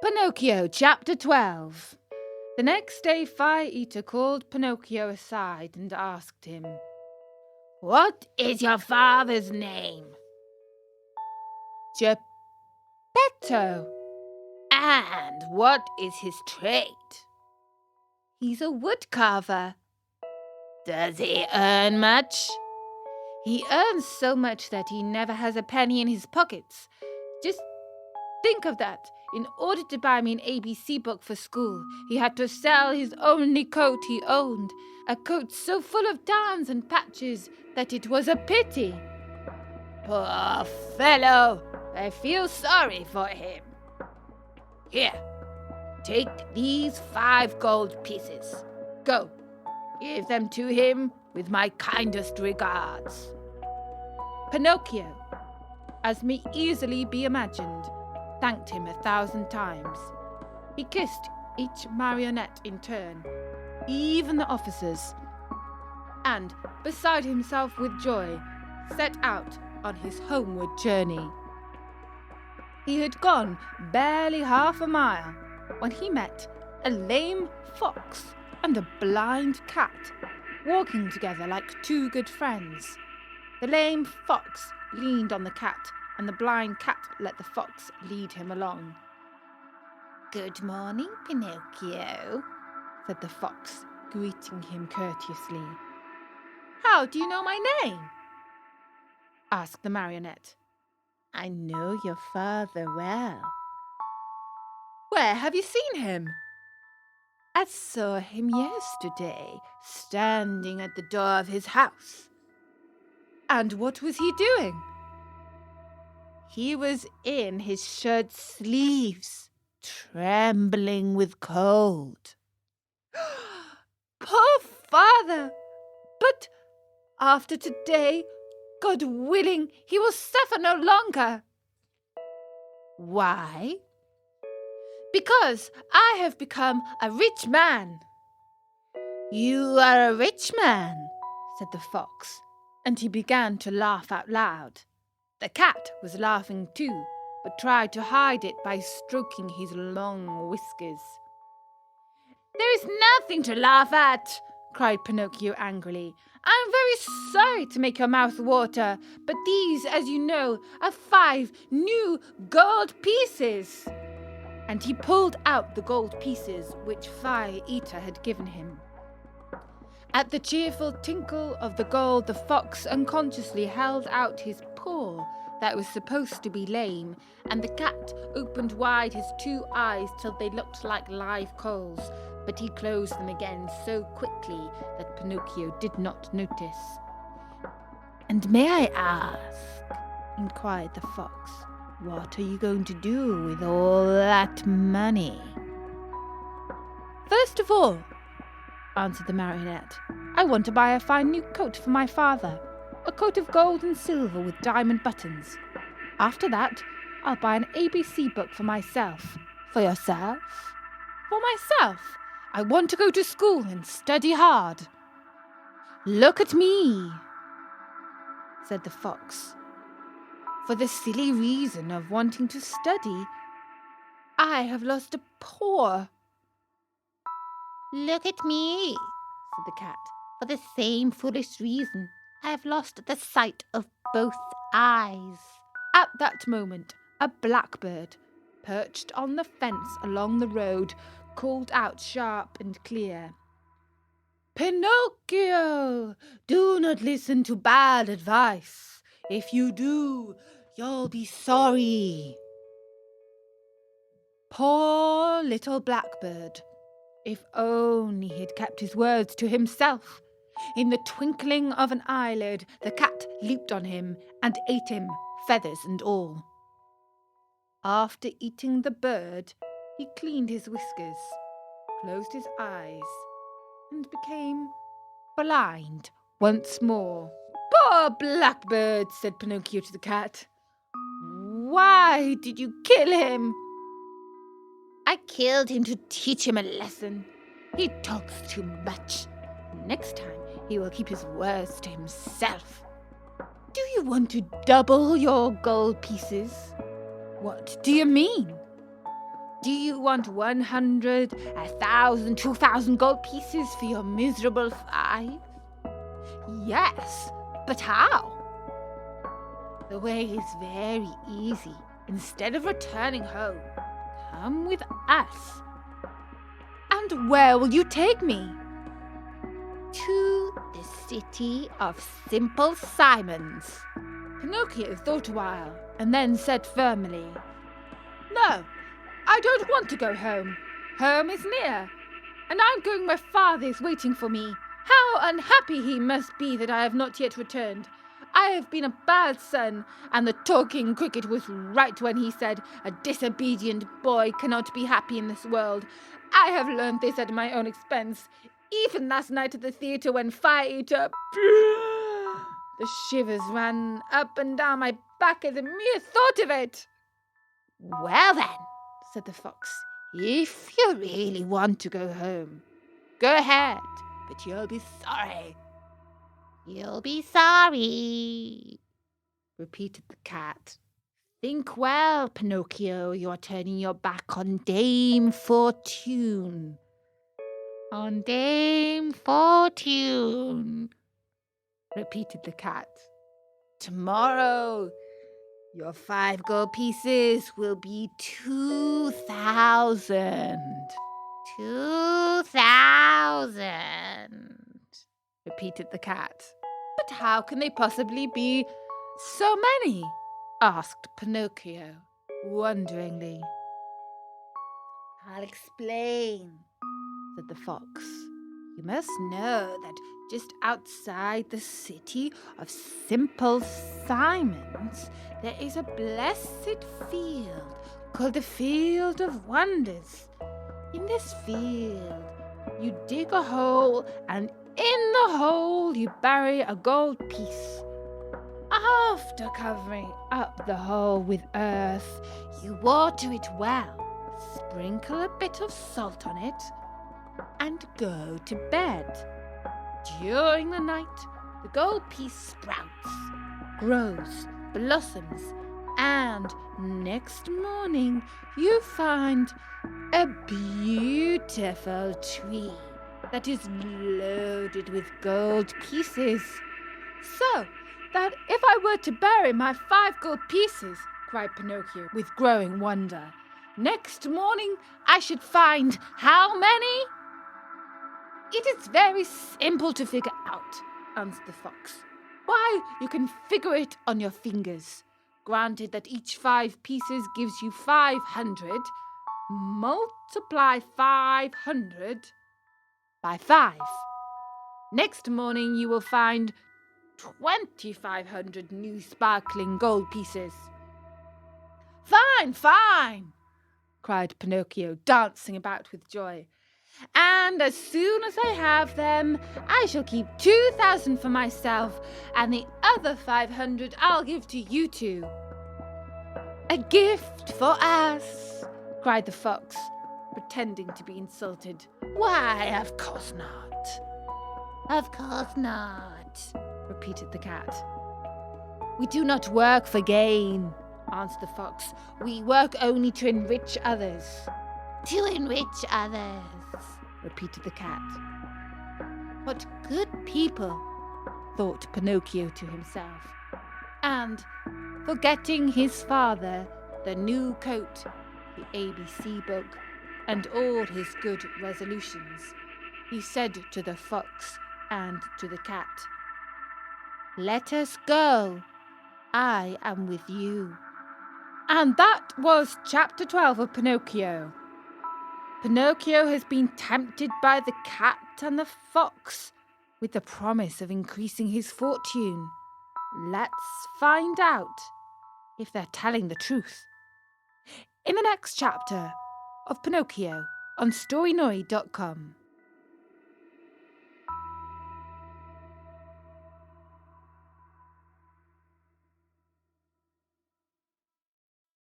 Pinocchio, Chapter 12. The next day Fire Eater called Pinocchio aside and asked him, "What is your father's name?" "Geppetto." "And what is his trade?" "He's a wood carver." "Does he earn much?" "He earns so much that he never has a penny in his pockets. Just think of that. In order to buy me an ABC book for school, he had to sell his only coat he owned, a coat so full of darns and patches that it was a pity." "Poor fellow, I feel sorry for him. Here, take these 5 gold pieces. Go, give them to him with my kindest regards." Pinocchio, as may easily be imagined, thanked him 1,000 times. He kissed each marionette in turn, even the officers, and, beside himself with joy, set out on his homeward journey. He had gone barely half a mile when he met a lame fox and a blind cat walking together like 2 good friends. The lame fox leaned on the cat, and the blind cat let the fox lead him along. "Good morning, Pinocchio," said the fox, greeting him courteously. "How do you know my name?" asked the marionette. "I know your father well." "Where have you seen him?" "I saw him yesterday, standing at the door of his house." "And what was he doing?" "He was in his shirt sleeves, trembling with cold." "Poor father! But after today, God willing, he will suffer no longer." "Why?" "Because I have become a rich man." "You are a rich man," said the fox, and he began to laugh out loud. The cat was laughing too, but tried to hide it by stroking his long whiskers. "There is nothing to laugh at," cried Pinocchio angrily. "I am very sorry to make your mouth water, but these, as you know, are 5 new gold pieces." And he pulled out the gold pieces which Fire Eater had given him. At the cheerful tinkle of the gold, the fox unconsciously held out his paw that was supposed to be lame, and the cat opened wide his 2 eyes till they looked like live coals, but he closed them again so quickly that Pinocchio did not notice. "And may I ask," inquired the fox, "what are you going to do with all that money?" "First of all," answered the marionette, "I want to buy a fine new coat for my father, a coat of gold and silver with diamond buttons. After that, I'll buy an ABC book for myself." "For yourself?" "For myself. I want to go to school and study hard." "Look at me," said the fox. "For the silly reason of wanting to study, I have lost a paw." "Look at me," said the cat. "For the same foolish reason, I have lost the sight of both eyes." At that moment, a blackbird, perched on the fence along the road, called out sharp and clear, "Pinocchio, do not listen to bad advice. If you do, you'll be sorry." Poor little blackbird! If only he had kept his words to himself. In the twinkling of an eyelid, the cat leaped on him and ate him, feathers and all. After eating the bird, he cleaned his whiskers, closed his eyes, and became blind once more. "Poor blackbird," said Pinocchio to the cat. "Why did you kill him?" "I killed him to teach him a lesson. He talks too much. Next time he will keep his words to himself." "Do you want to double your gold pieces?" "What do you mean?" Do you want 100, 1,000, 2,000 gold pieces for your miserable 5? Yes, but how? The way is very easy. Instead of returning home, come with us. And where will you take me? To the city of Simple Simons. Pinocchio thought a while and then said firmly, No, I don't want to go home. Home is near, and I'm going where father is waiting for me. How unhappy he must be that I have not yet returned. I have been a bad son, and the talking cricket was right when he said a disobedient boy cannot be happy in this world. I have learned this at my own expense, even last night at the theatre when Fire Eater... The shivers ran up and down my back at the mere thought of it. Well then, said the fox, if you really want to go home, go ahead, but you'll be sorry. You'll be sorry, repeated the cat. Think well, Pinocchio, you're turning your back on Dame Fortune. On Dame Fortune, repeated the cat. Tomorrow, your 5 gold pieces will be 2,000. 2,000, repeated the cat. But how can they possibly be so many? Asked Pinocchio, wonderingly. I'll explain, said the fox. You must know that just outside the city of Simple Simons, there is a blessed field called the Field of Wonders. In this field, you dig a hole, and in the hole you bury a gold piece. After covering up the hole with earth, you water it well, sprinkle a bit of salt on it, and go to bed. During the night, the gold piece sprouts, grows, blossoms, and next morning you find a beautiful tree that is loaded with gold pieces. So that if I were to bury my 5 gold pieces, cried Pinocchio with growing wonder, next morning I should find how many? It is very simple to figure out, answered the fox. Why, you can figure it on your fingers. Granted that each 5 pieces gives you 500, multiply 500 by 5. Next morning you will find 2,500 new sparkling gold pieces. Fine, fine, cried Pinocchio, dancing about with joy. And as soon as I have them, I shall keep 2,000 for myself, and the other 500 I'll give to you two. A gift for us, cried the fox, pretending to be insulted. Why, of course not. Of course not, repeated the cat. We do not work for gain, answered the fox. We work only to enrich others. To enrich others, repeated the cat. What good people, thought Pinocchio to himself. And, forgetting his father, the new coat, the ABC book, and all his good resolutions, he said to the fox and to the cat, Let us go. I am with you. And that was chapter 12 of Pinocchio. Pinocchio has been tempted by the cat and the fox with the promise of increasing his fortune. Let's find out if they're telling the truth in the next chapter of Pinocchio on Storynoid.com.